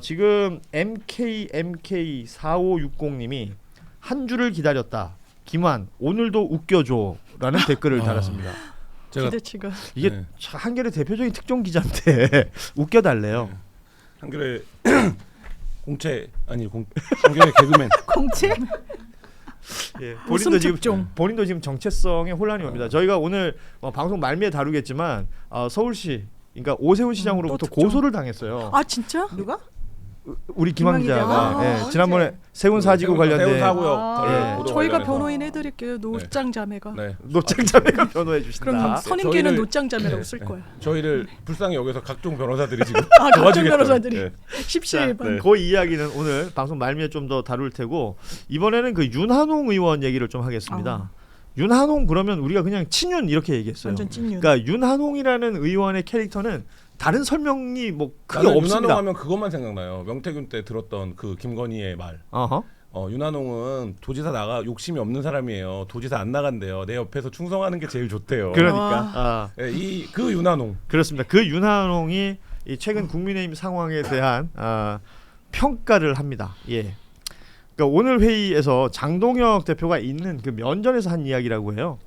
지금 MKMK4560님이 한 주를 기다렸다. 김환 오늘도 웃겨줘라는 댓글을 달았습니다. 제가 기대치가 이게 한겨레 대표적인 특종 기자인데 웃겨달래요. 네. 한겨레 공채 아니 한겨레 개그맨 공채? 예, 웃음 특종. 본인도 지금 정체성에 혼란이 옵니다. 저희가 오늘 방송 말미에 다루겠지만 서울시 그러니까 오세훈 시장으로부터 고소를 당했어요. 아 진짜? 누가? 우리 김한 기자가 아, 지난번에 세운 사지구 관련된 세운 사고요. 저희가 변호인 해드릴게요. 노장 자매가. 네. 노장 자매가 변호해 주신다. 그럼 선임계는 저희를- 노장 자매라고 쓸 거야. 저희를 불쌍히 여기서 각종 변호사들이 지금 각종 도와주겠다고. 변호사들이 네. 십시일반. 그 이야기는 오늘 방송 말미에 좀 더 다룰 테고 이번에는 그 윤한홍 의원 얘기를 좀 하겠습니다. 윤한홍 그러면 우리가 그냥 친윤 이렇게 얘기했어요. 완전 찐윤. 그러니까 윤한홍이라는 의원의 캐릭터는 다른 설명이 뭐 크게 나는 없습니다. 윤한홍 하면 그것만 생각나요. 명태균 때 들었던 그 김건희의 말. 어허. 윤한홍은 도지사 나가 욕심이 없는 사람이에요. 도지사 안 나간대요. 내 옆에서 충성하는 게 제일 좋대요. 그러니까 그 윤한홍. 그렇습니다. 그 윤한홍이 이 최근 국민의힘 상황에 대한 평가를 합니다. 예. 그러니까 오늘 회의에서 장동혁 대표가 있는 그 면전에서 한 이야기라고 해요.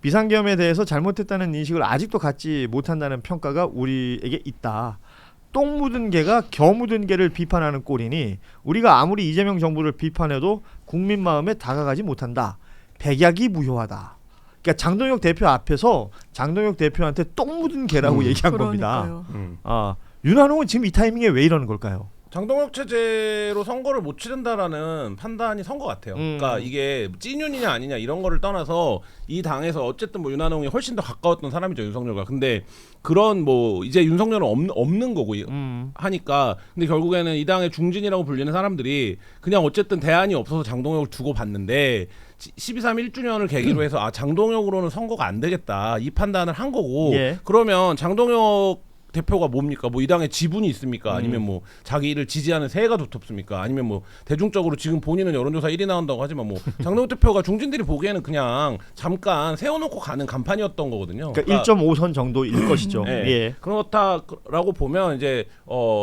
비상계엄에 대해서 잘못했다는 인식을 아직도 갖지 못한다는 평가가 우리에게 있다. 똥 묻은 개가 겨 묻은 개를 비판하는 꼴이니 우리가 아무리 이재명 정부를 비판해도 국민 마음에 다가가지 못한다. 백약이 무효하다. 그러니까 장동혁 대표 앞에서 장동혁 대표한테 똥 묻은 개라고 얘기한 겁니다. 윤한홍은 지금 이 타이밍에 왜 이러는 걸까요? 장동혁 체제로 선거를 못 치른다라는 판단이 선 것 같아요. 그러니까 이게 찐윤이냐 아니냐 이런 거를 떠나서 이 당에서 어쨌든 뭐 윤한홍이 훨씬 더 가까웠던 사람이죠, 윤석열과. 근데 그런 뭐 이제 윤석열은 없는 거고 하니까 근데 결국에는 이 당의 중진이라고 불리는 사람들이 그냥 어쨌든 대안이 없어서 장동혁을 두고 봤는데 12.3 1주년을 계기로 해서 장동혁으로는 선거가 안 되겠다 이 판단을 한 거고 그러면 장동혁 대표가 뭡니까? 뭐 이 당에 지분이 있습니까? 아니면 뭐 자기를 지지하는 세가 두텁습니까? 아니면 뭐 대중적으로 지금 본인은 여론조사 1위 나온다고 하지만 뭐 장동혁 대표가 중진들이 보기에는 그냥 잠깐 세워놓고 가는 간판이었던 거거든요. 그러니까 1.5선 정도일 것이죠. 네. 예. 그렇다라고 보면 이제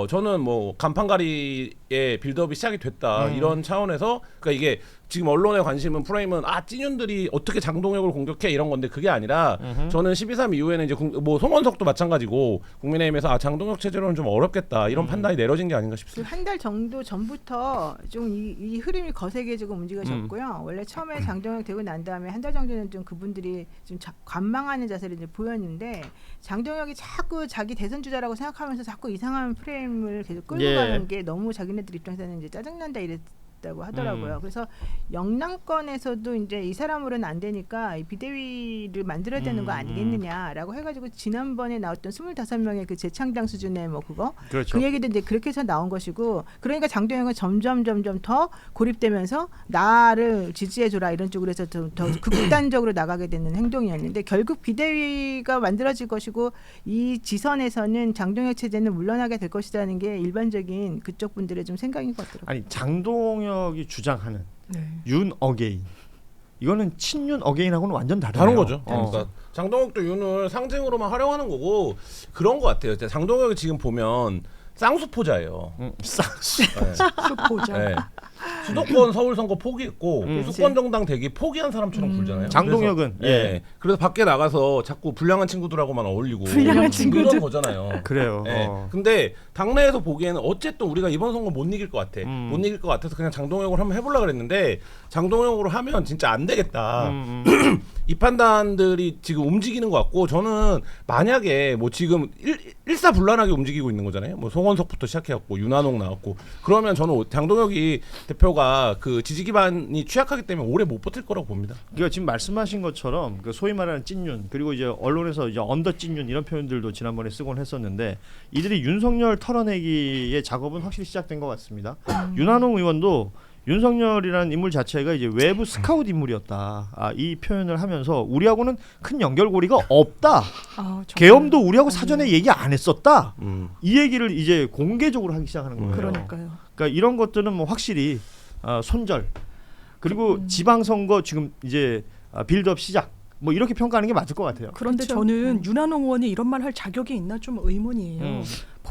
저는 뭐 간판가리의 빌드업이 시작이 됐다 이런 차원에서 그러니까 이게 지금 언론의 관심은 프레임은 찐윤들이 어떻게 장동혁을 공격해 이런 건데 그게 아니라 저는 12.3 이후에는 이제 뭐 송원석도 마찬가지고 국민의힘에서 장동혁 체제로는 좀 어렵겠다 이런 판단이 내려진 게 아닌가 싶습니다. 한 달 정도 전부터 좀 이 흐름이 거세게 움직여졌고요. 원래 처음에 장동혁 되고 난 다음에 한 달 정도는 좀 그분들이 좀 관망하는 자세를 이제 보였는데 장동혁이 자꾸 자기 대선 주자라고 생각하면서 자꾸 이상한 프레임을 계속 끌고 가는 게 너무 자기네들 입장에서는 이제 짜증난다 이랬다고 하더라고요. 그래서 영남권에서도 이제 이 사람으로는 안 되니까 이 비대위를 만들어야 되는 거 아니겠느냐라고 해가지고 지난번에 나왔던 25명의 그 재창당 수준의 뭐 그거 그렇죠. 그 얘기도 이제 그렇게 해서 나온 것이고 그러니까 장동혁은 점점 더 고립되면서 나를 지지해줘라 이런 쪽으로 해서 더 극단적으로 나가게 되는 행동이었는데 결국 비대위가 만들어질 것이고 이 지선에서는 장동혁 체제는 물러나게 될 것이라는 게 일반적인 그쪽 분들의 좀 생각인 것 같더라고요. 아니 장동혁이 주장하는 윤 어게인 이거는 친윤 어게인하고는 완전 다른 거죠. 그러니까 장동혁도 윤을 상징으로만 활용하는 거고 그런 것 같아요. 장동혁이 지금 보면 쌍수포자예요. 수포자. 네. 수도권 서울 선거 포기했고 수권 정당 되기 포기한 사람처럼 굴잖아요. 장동혁은 그래서 밖에 나가서 자꾸 불량한 친구들하고만 어울리고 불량한 친구들 이런 거잖아요. 그래요. 근데 당내에서 보기에는 어쨌든 우리가 이번 선거 못 이길 것 같아. 못 이길 것 같아서 그냥 장동혁으로 한번 해보려고 그랬는데 장동혁으로 하면 진짜 안 되겠다. 이 판단들이 지금 움직이는 것 같고 저는 만약에 뭐 지금 일사불란하게 움직이고 있는 거잖아요. 뭐 송원석부터 시작해갖고 윤한홍 나왔고 그러면 저는 장동혁이 대표가 그 지지 기반이 취약하기 때문에 오래 못 버틸 거라고 봅니다. 그러니까 지금 말씀하신 것처럼 그 소위 말하는 찐윤 그리고 이제 언론에서 이제 언더 찐윤 이런 표현들도 지난번에 쓰곤 했었는데 이들이 윤석열 털어내기의 작업은 확실히 시작된 것 같습니다. 윤한홍 의원도 윤석열이라는 인물 자체가 이제 외부 스카우트 인물이었다. 이 표현을 하면서 우리하고는 큰 연결고리가 없다. 계엄도 우리하고 사전에 얘기 안 했었다. 이 얘기를 이제 공개적으로 하기 시작하는 거예요. 그러니까요. 그러니까 이런 것들은 뭐 확실히 손절 그리고 지방선거 지금 이제 빌드업 시작 뭐 이렇게 평가하는 게 맞을 것 같아요. 그런데 그렇죠. 저는 윤한홍 의원이 이런 말 할 자격이 있나 좀 의문이에요.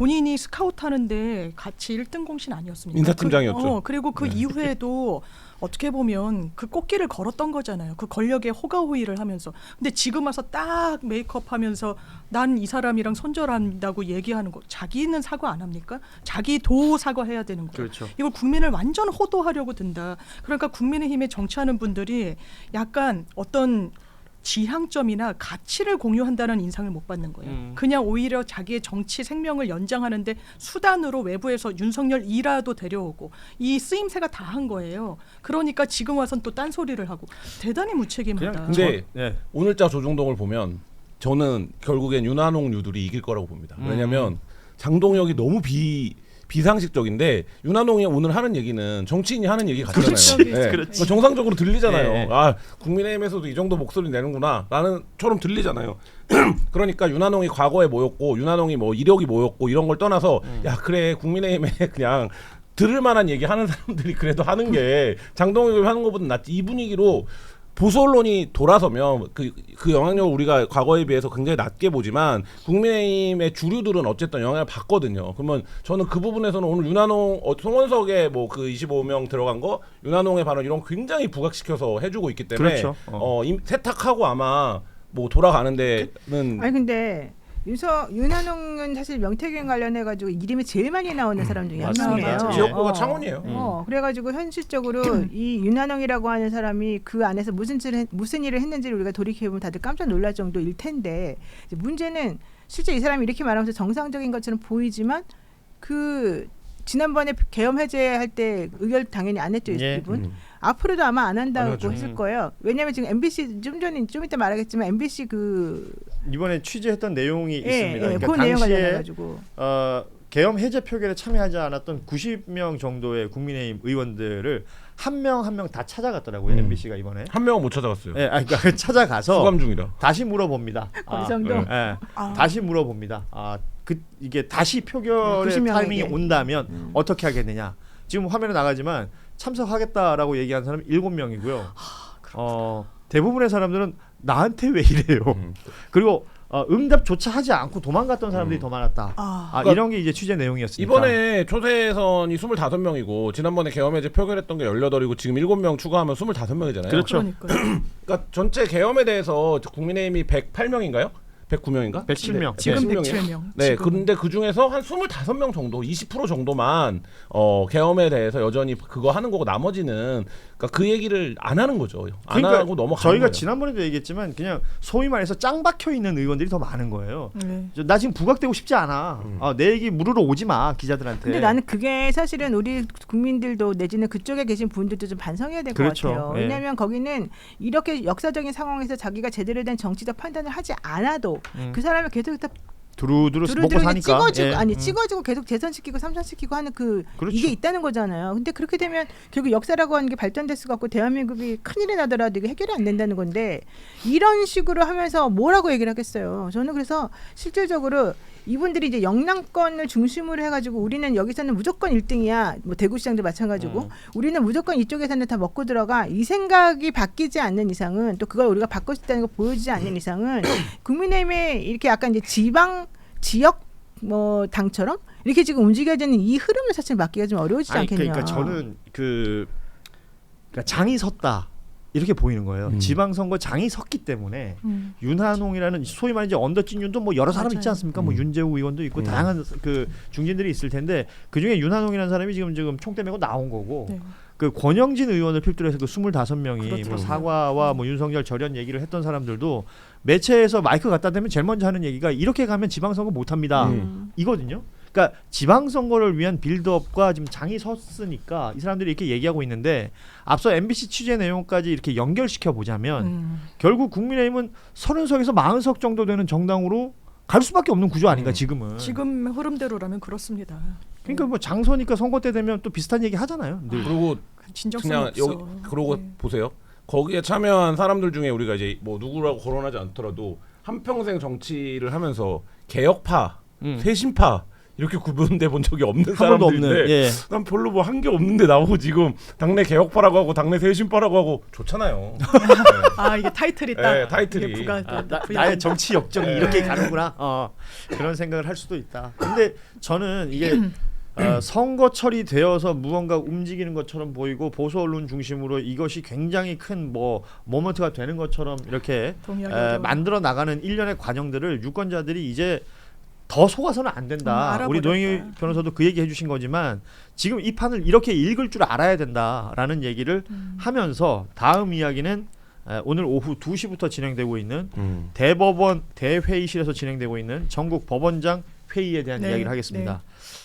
본인이 스카우트 하는데 같이 1등 공신 아니었습니까? 인사팀장이었죠. 그리고 그 이후에도 어떻게 보면 그 꽃길을 걸었던 거잖아요. 그 권력에 호가호위를 하면서. 근데 지금 와서 딱 메이크업하면서 난 이 사람이랑 손절한다고 얘기하는 거. 자기는 사과 안 합니까? 자기도 사과해야 되는 거예요. 그렇죠. 이걸 국민을 완전 호도하려고 든다. 그러니까 국민의힘에 정치하는 분들이 약간 어떤 지향점이나 가치를 공유한다는 인상을 못 받는 거예요. 그냥 오히려 자기의 정치 생명을 연장하는데 수단으로 외부에서 윤석열 이라도 데려오고 이 쓰임새가 다 한 거예요. 그러니까 지금 와선 또 딴소리를 하고 대단히 무책임하다. 근데 네. 오늘자 조중동을 보면 저는 결국엔 윤한홍 유들이 이길 거라고 봅니다. 왜냐하면 장동혁이 너무 비상식적인데 윤한홍이 오늘 하는 얘기는 정치인이 하는 얘기 같잖아요. 그렇지. 네. 그렇지. 정상적으로 들리잖아요. 네. 아 국민의힘에서도 이 정도 목소리 내는구나 라는 처럼 들리잖아요. 그러니까 윤한홍이 과거에 뭐였고 윤한홍이 뭐 이력이 뭐였고 이런 걸 떠나서 야 그래 국민의힘에 그냥 들을 만한 얘기 하는 사람들이 그래도 하는 게 장동혁이 하는 것보다 낫지. 이 분위기로 보수 언론이 돌아서면 그 영향력을 우리가 과거에 비해서 굉장히 낮게 보지만 국민의힘의 주류들은 어쨌든 영향을 받거든요. 그러면 저는 그 부분에서는 오늘 윤한홍 송원석에 뭐 그 25명 들어간 거 윤한홍의 발언 이런 거 굉장히 부각시켜서 해주고 있기 때문에 그렇죠. 세탁하고 아마 뭐 돌아가는 데는 아니 근데 윤한홍은 사실 명태균 관련해 가지고 이름이 제일 많이 나오는 사람 중에 한 맞습니다. 명이에요. 지역구가 창원이에요. 그래가지고 현실적으로 이 윤한홍이라고 하는 사람이 그 안에서 무슨 일을 했는지를 우리가 돌이켜보면 다들 깜짝 놀랄 정도일 텐데 이제 문제는 실제 이 사람이 이렇게 말하면서 정상적인 것처럼 보이지만 그 지난번에 계엄 해제할 때 의결 당연히 안 했죠 이분. 앞으로도 아마 안 한다고 했을 거예요. 왜냐하면 지금 MBC 좀 이따 말하겠지만 MBC 그 이번에 취재했던 내용이 있습니다. 그러니까 그 내용 당시에 관련해가지고 계엄 해제 표결에 참여하지 않았던 90명 정도의 국민의힘 의원들을 한 명 한 명 다 찾아갔더라고요. MBC가 이번에. 한 명은 못 찾아갔어요. 네, 그러니까 찾아가서 수감 중이라. 다시 물어봅니다. 어느 정도? 다시 물어봅니다. 이게 다시 표결의 90명에게. 타이밍이 온다면 어떻게 하겠느냐. 지금 화면에 나가지만 참석하겠다라고 얘기한 사람이 7명이고요. 대부분의 사람들은 나한테 왜 이래요. 그리고 응답조차 하지 않고 도망갔던 사람들이 더 많았다. 이런 게 이제 취재 내용이었습니다. 이번에 초대선이 25명이고 지난번에 계엄해제 표결했던 게 18이고 지금 7명 추가하면 25명이잖아요. 그렇죠. 그러니까 전체 계엄에 대해서 국민의힘이 108명인가요? 109명인가? 107명. 지금 107명이에요. 107명. 네, 그런데 그 중에서 한 25명 정도, 20% 정도만 계엄에 대해서 여전히 그거 하는 거고 나머지는 그러니까 그 얘기를 안 하는 거죠. 안 그러니까 하고 넘어가는 저희가 거예요. 지난번에도 얘기했지만 그냥 소위 말해서 짱 박혀 있는 의원들이 더 많은 거예요. 네. 나 지금 부각되고 싶지 않아. 내 얘기 물으러 오지 마 기자들한테. 근데 나는 그게 사실은 우리 국민들도 내지는 그쪽에 계신 분들도 좀 반성해야 될 것 그렇죠. 같아요. 예. 왜냐하면 거기는 이렇게 역사적인 상황에서 자기가 제대로 된 정치적 판단을 하지 않아도 그 사람이 계속 두루두루 먹고 두루두루 사니까. 찍어주고 예. 찍어주고 계속 재선시키고 삼선시키고 하는 그렇죠. 이게 있다는 거잖아요. 근데 그렇게 되면 결국 역사라고 하는 게 발전될 수가 없고 대한민국이 큰일이 나더라도 이게 해결이 안 된다는 건데 이런 식으로 하면서 뭐라고 얘기를 하겠어요. 저는 그래서 실질적으로 이분들이 이제 영남권을 중심으로 해가지고 우리는 여기서는 무조건 1등이야. 뭐 대구시장도 마찬가지고 우리는 무조건 이쪽에서는 다 먹고 들어가. 이 생각이 바뀌지 않는 이상은 또 그걸 우리가 바꿀 수 있다는 거 보여주지 않는 이상은 국민의힘의 이렇게 약간 이제 지역 뭐 당처럼 이렇게 지금 움직여지는 이 흐름을 사실 막기가 좀 어려우지 않겠냐. 그러니까 저는 그러니까 장이 섰다. 이렇게 보이는 거예요. 지방선거 장이 섰기 때문에 윤한홍이라는 소위 말해 언더찐윤도 뭐 여러 사람 맞아요. 있지 않습니까? 뭐 윤재우 의원도 있고 다양한 그 중진들이 있을 텐데 그 중에 윤한홍이라는 사람이 지금 총대 메고 나온 거고 네. 그 권영진 의원을 필두로 해서 그 25명이 그렇죠. 뭐 사과와 뭐 윤석열 절연 얘기를 했던 사람들도 매체에서 마이크 갖다 대면 제일 먼저 하는 얘기가 이렇게 가면 지방선거 못합니다. 이거든요. 그러니까 지방선거를 위한 빌드업과 지금 장이 섰으니까 이 사람들이 이렇게 얘기하고 있는데 앞서 MBC 취재 내용까지 이렇게 연결시켜 보자면 결국 국민의힘은 30석에서 40석 정도 되는 정당으로 갈 수밖에 없는 구조 아닌가 지금은. 지금 흐름대로라면 그렇습니다. 그러니까 뭐 장서니까 선거 때 되면 또 비슷한 얘기 하잖아요. 늘. 그리고 진정성이 그냥 없어. 여기 그러고 보세요. 거기에 참여한 사람들 중에 우리가 이제 뭐 누구라고 거론하지 않더라도 한평생 정치를 하면서 개혁파, 쇄신파 이렇게 구분돼 본 적이 없는 한 번도 사람들인데 없는. 예. 난 별로 뭐 한 게 없는데 나오고 지금 당내 개혁파라고 하고 당내 쇄신파라고 하고 좋잖아요. 아 이게 타이틀이 딱 네, 타이틀이. 이게 부가 나의 정치 역정이 이렇게 가는구나. 그런 생각을 할 수도 있다. 근데 저는 이게 선거철이 되어서 무언가 움직이는 것처럼 보이고 보수 언론 중심으로 이것이 굉장히 큰 뭐 모먼트가 되는 것처럼 이렇게 동의하기 어려워요. 만들어 나가는 일련의 과정들을 유권자들이 이제 더 속아서는 안 된다. 우리 알아버렸다. 노영희 변호사도 그 얘기 해주신 거지만 지금 이 판을 이렇게 읽을 줄 알아야 된다라는 얘기를 하면서 다음 이야기는 오늘 오후 2시부터 진행되고 있는 대법원 대회의실에서 진행되고 있는 전국 법원장 회의에 대한 네, 이야기를 하겠습니다. 네.